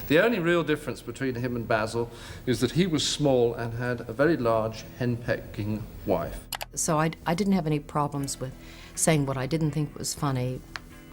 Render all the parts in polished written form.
The only real difference between him and Basil is that he was small and had a very large henpecking wife. So I didn't have any problems with saying what I didn't think was funny.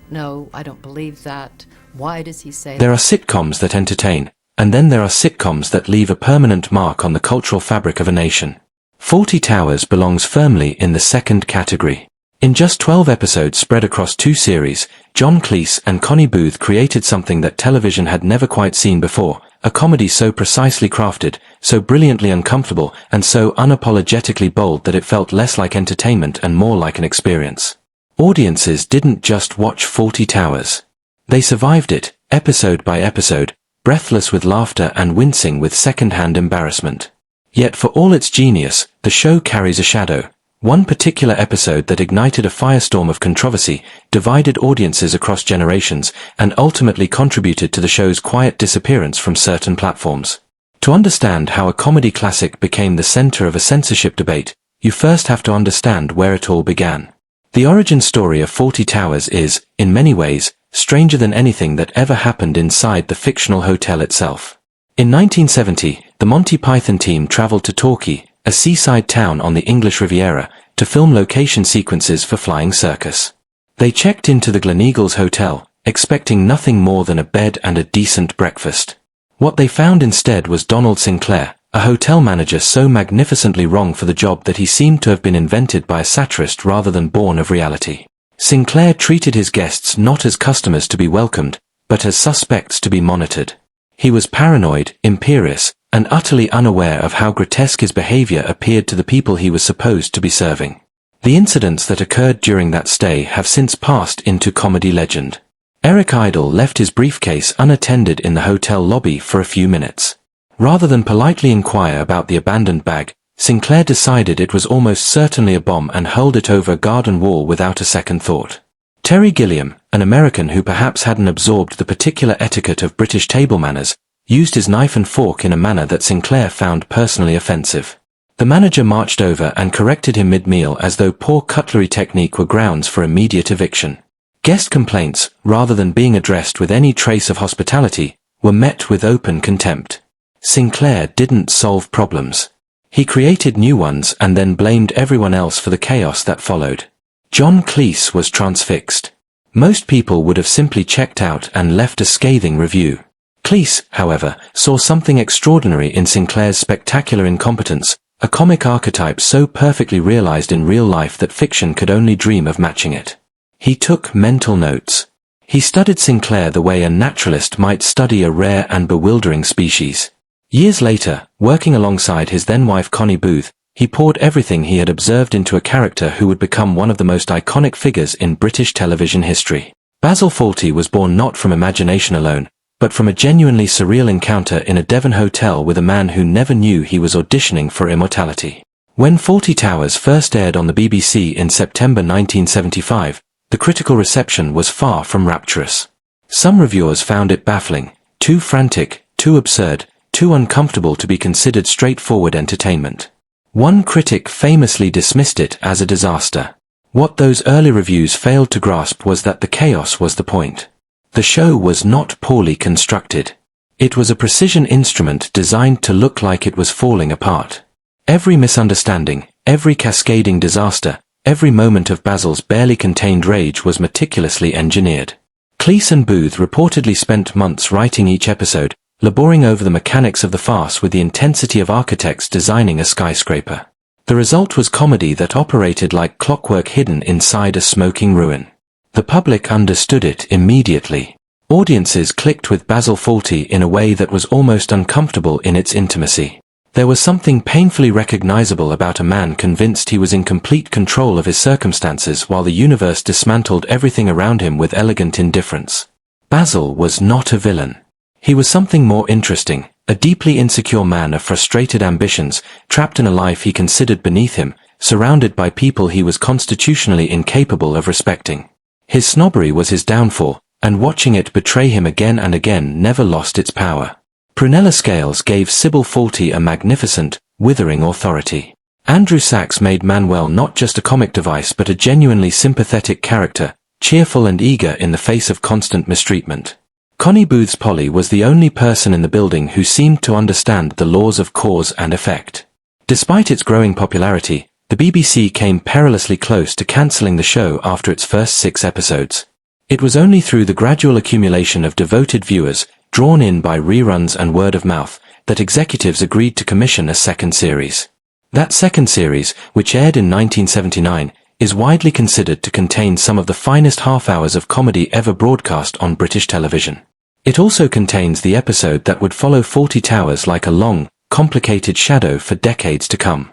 No, I don't believe that. Why does he say that? There are sitcoms that entertain, and then there are sitcoms that leave a permanent mark on the cultural fabric of a nation. Fawlty Towers belongs firmly in the second category. In just 12 episodes spread across 2 series, John Cleese and Connie Booth created something that television had never quite seen before, a comedy so precisely crafted, so brilliantly uncomfortable, and so unapologetically bold that it felt less like entertainment and more like an experience. Audiences didn't just watch Fawlty Towers. They survived it, episode by episode, breathless with laughter and wincing with second-hand embarrassment. Yet for all its genius, the show carries a shadow. One particular episode that ignited a firestorm of controversy, divided audiences across generations, and ultimately contributed to the show's quiet disappearance from certain platforms. To understand how a comedy classic became the center of a censorship debate, you first have to understand where it all began. The origin story of Fawlty Towers is, in many ways, stranger than anything that ever happened inside the fictional hotel itself. In 1970, the Monty Python team traveled to Torquay, a seaside town on the English Riviera, to film location sequences for Flying Circus. They checked into the Gleneagles Hotel, expecting nothing more than a bed and a decent breakfast. What they found instead was Donald Sinclair, a hotel manager so magnificently wrong for the job that he seemed to have been invented by a satirist rather than born of reality. Sinclair treated his guests not as customers to be welcomed, but as suspects to be monitored. He was paranoid, imperious, and utterly unaware of how grotesque his behavior appeared to the people he was supposed to be serving. The incidents that occurred during that stay have since passed into comedy legend. Eric Idle left his briefcase unattended in the hotel lobby for a few minutes. Rather than politely inquire about the abandoned bag, Sinclair decided it was almost certainly a bomb and hurled it over a garden wall without a second thought. Terry Gilliam, an American who perhaps hadn't absorbed the particular etiquette of British table manners, used his knife and fork in a manner that Sinclair found personally offensive. The manager marched over and corrected him mid-meal as though poor cutlery technique were grounds for immediate eviction. Guest complaints, rather than being addressed with any trace of hospitality, were met with open contempt. Sinclair didn't solve problems. He created new ones and then blamed everyone else for the chaos that followed. John Cleese was transfixed. Most people would have simply checked out and left a scathing review. Cleese, however, saw something extraordinary in Sinclair's spectacular incompetence, a comic archetype so perfectly realized in real life that fiction could only dream of matching it. He took mental notes. He studied Sinclair the way a naturalist might study a rare and bewildering species. Years later, working alongside his then-wife Connie Booth, he poured everything he had observed into a character who would become one of the most iconic figures in British television history. Basil Fawlty was born not from imagination alone, but from a genuinely surreal encounter in a Devon hotel with a man who never knew he was auditioning for immortality. When Fawlty Towers first aired on the BBC in September 1975, the critical reception was far from rapturous. Some reviewers found it baffling, too frantic, too absurd, too uncomfortable to be considered straightforward entertainment. One critic famously dismissed it as a disaster. What those early reviews failed to grasp was that the chaos was the point. The show was not poorly constructed. It was a precision instrument designed to look like it was falling apart. Every misunderstanding, every cascading disaster, every moment of Basil's barely contained rage was meticulously engineered. Cleese and Booth reportedly spent months writing each episode, laboring over the mechanics of the farce with the intensity of architects designing a skyscraper. The result was comedy that operated like clockwork hidden inside a smoking ruin. The public understood it immediately. Audiences clicked with Basil Fawlty in a way that was almost uncomfortable in its intimacy. There was something painfully recognizable about a man convinced he was in complete control of his circumstances while the universe dismantled everything around him with elegant indifference. Basil was not a villain. He was something more interesting, a deeply insecure man of frustrated ambitions, trapped in a life he considered beneath him, surrounded by people he was constitutionally incapable of respecting. His snobbery was his downfall, and watching it betray him again and again never lost its power. Prunella Scales gave Sybil Fawlty a magnificent, withering authority. Andrew Sachs made Manuel not just a comic device but a genuinely sympathetic character, cheerful and eager in the face of constant mistreatment. Connie Booth's Polly was the only person in the building who seemed to understand the laws of cause and effect. Despite its growing popularity, the BBC came perilously close to cancelling the show after its first 6 episodes. It was only through the gradual accumulation of devoted viewers, drawn in by reruns and word of mouth, that executives agreed to commission a second series. That second series, which aired in 1979, is widely considered to contain some of the finest half-hours of comedy ever broadcast on British television. It also contains the episode that would follow Fawlty Towers like a long, complicated shadow for decades to come.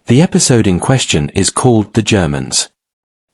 The episode in question is called The Germans.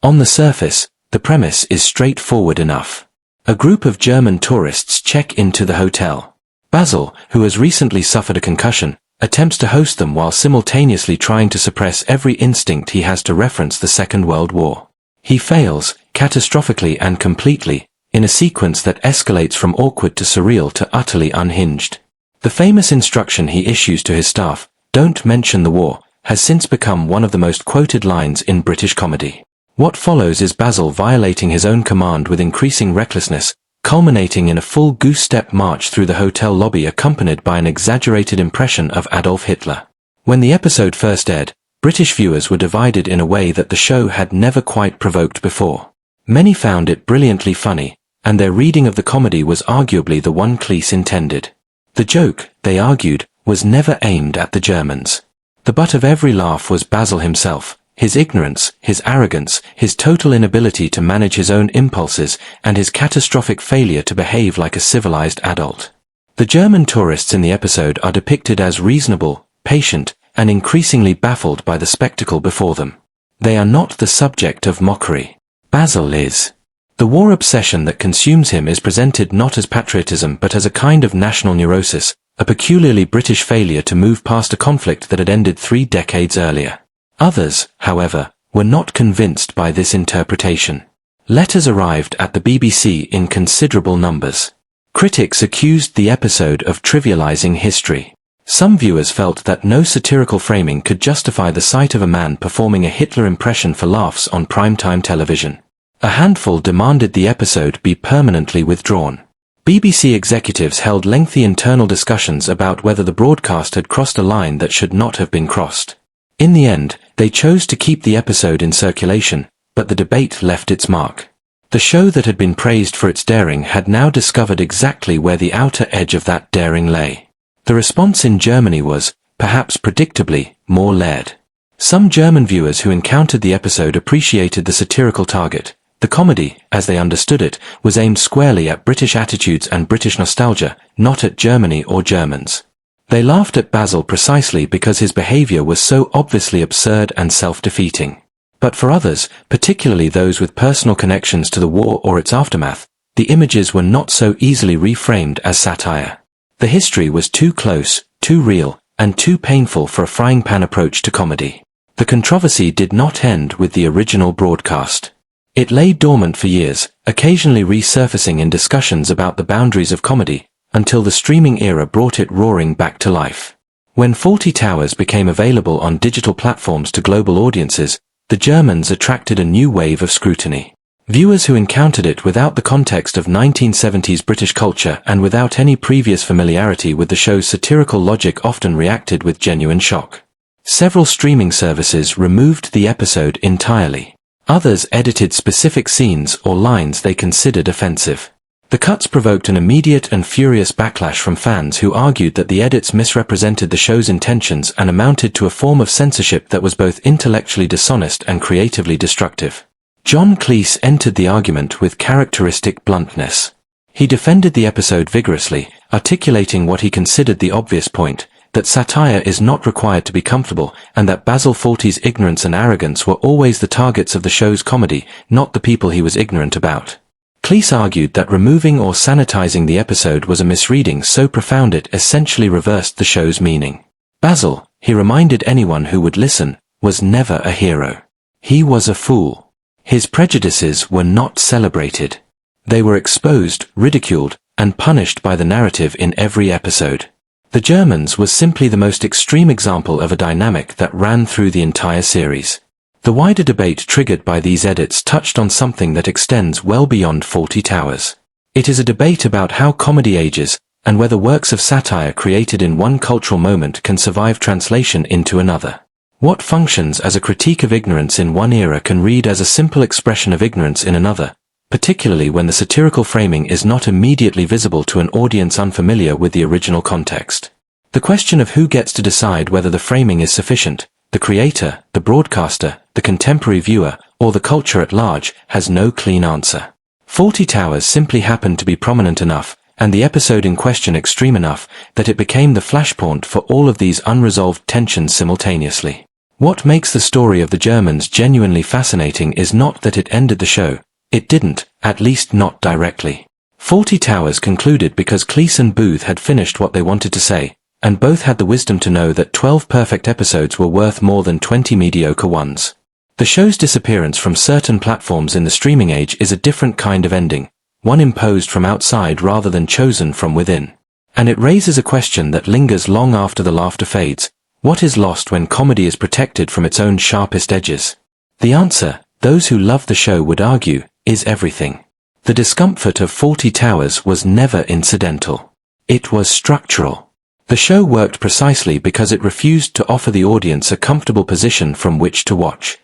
On the surface, the premise is straightforward enough. A group of German tourists check into the hotel. Basil, who has recently suffered a concussion, attempts to host them while simultaneously trying to suppress every instinct he has to reference the Second World War. He fails, catastrophically and completely, in a sequence that escalates from awkward to surreal to utterly unhinged. The famous instruction he issues to his staff, "Don't mention the war," has since become one of the most quoted lines in British comedy. What follows is Basil violating his own command with increasing recklessness, culminating in a full goose-step march through the hotel lobby accompanied by an exaggerated impression of Adolf Hitler. When the episode first aired, British viewers were divided in a way that the show had never quite provoked before. Many found it brilliantly funny, and their reading of the comedy was arguably the one Cleese intended. The joke, they argued, was never aimed at the Germans. The butt of every laugh was Basil himself, his ignorance, his arrogance, his total inability to manage his own impulses, and his catastrophic failure to behave like a civilized adult. The German tourists in the episode are depicted as reasonable, patient, and increasingly baffled by the spectacle before them. They are not the subject of mockery. Basil is. The war obsession that consumes him is presented not as patriotism but as a kind of national neurosis, a peculiarly British failure to move past a conflict that had ended 3 decades earlier. Others, however, were not convinced by this interpretation. Letters arrived at the BBC in considerable numbers. Critics accused the episode of trivializing history. Some viewers felt that no satirical framing could justify the sight of a man performing a Hitler impression for laughs on primetime television. A handful demanded the episode be permanently withdrawn. BBC executives held lengthy internal discussions about whether the broadcast had crossed a line that should not have been crossed. In the end, they chose to keep the episode in circulation, but the debate left its mark. The show that had been praised for its daring had now discovered exactly where the outer edge of that daring lay. The response in Germany was, perhaps predictably, more leered. Some German viewers who encountered the episode appreciated the satirical target. The comedy, as they understood it, was aimed squarely at British attitudes and British nostalgia, not at Germany or Germans. They laughed at Basil precisely because his behavior was so obviously absurd and self-defeating. But for others, particularly those with personal connections to the war or its aftermath, the images were not so easily reframed as satire. The history was too close, too real, and too painful for a frying-pan approach to comedy. The controversy did not end with the original broadcast. It lay dormant for years, occasionally resurfacing in discussions about the boundaries of comedy, until the streaming era brought it roaring back to life. When Fawlty Towers became available on digital platforms to global audiences, the Germans attracted a new wave of scrutiny. Viewers who encountered it without the context of 1970s British culture and without any previous familiarity with the show's satirical logic often reacted with genuine shock. Several streaming services removed the episode entirely. Others edited specific scenes or lines they considered offensive. The cuts provoked an immediate and furious backlash from fans who argued that the edits misrepresented the show's intentions and amounted to a form of censorship that was both intellectually dishonest and creatively destructive. John Cleese entered the argument with characteristic bluntness. He defended the episode vigorously, articulating what he considered the obvious point, that satire is not required to be comfortable, and that Basil Fawlty's ignorance and arrogance were always the targets of the show's comedy, not the people he was ignorant about. Cleese argued that removing or sanitizing the episode was a misreading so profound it essentially reversed the show's meaning. Basil, he reminded anyone who would listen, was never a hero. He was a fool. His prejudices were not celebrated. They were exposed, ridiculed, and punished by the narrative in every episode. The Germans was simply the most extreme example of a dynamic that ran through the entire series. The wider debate triggered by these edits touched on something that extends well beyond Fawlty Towers. It is a debate about how comedy ages, and whether works of satire created in one cultural moment can survive translation into another. What functions as a critique of ignorance in one era can read as a simple expression of ignorance in another, particularly when the satirical framing is not immediately visible to an audience unfamiliar with the original context. The question of who gets to decide whether the framing is sufficient, the creator, the broadcaster, the contemporary viewer, or the culture at large, has no clean answer. Fawlty Towers simply happened to be prominent enough, and the episode in question extreme enough, that it became the flashpoint for all of these unresolved tensions simultaneously. What makes the story of the Germans genuinely fascinating is not that it ended the show. It didn't, at least not directly. Fawlty Towers concluded because Cleese and Booth had finished what they wanted to say, and both had the wisdom to know that 12 perfect episodes were worth more than 20 mediocre ones. The show's disappearance from certain platforms in the streaming age is a different kind of ending, one imposed from outside rather than chosen from within. And it raises a question that lingers long after the laughter fades. What is lost when comedy is protected from its own sharpest edges? The answer, those who love the show would argue, is everything. The discomfort of Fawlty Towers was never incidental. It was structural. The show worked precisely because it refused to offer the audience a comfortable position from which to watch.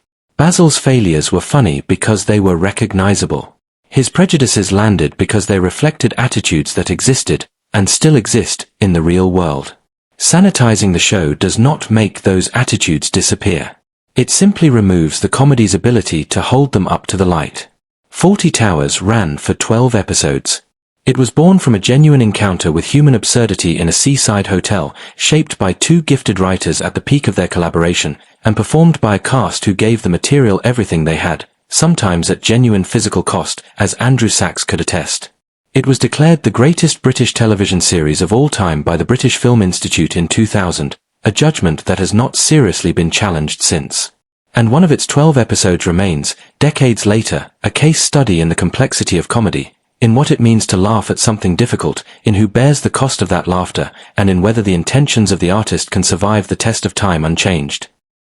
Basil's failures were funny because they were recognizable. His prejudices landed because they reflected attitudes that existed, and still exist, in the real world. Sanitizing the show does not make those attitudes disappear. It simply removes the comedy's ability to hold them up to the light. Fawlty Towers ran for 12 episodes. It was born from a genuine encounter with human absurdity in a seaside hotel, shaped by two gifted writers at the peak of their collaboration, and performed by a cast who gave the material everything they had, sometimes at genuine physical cost, as Andrew Sachs could attest. It was declared the greatest British television series of all time by the British Film Institute in 2000, a judgment that has not seriously been challenged since. And one of its 12 episodes remains, decades later, a case study in the complexity of comedy, in what it means to laugh at something difficult, in who bears the cost of that laughter, and in whether the intentions of the artist can survive the test of time unchanged.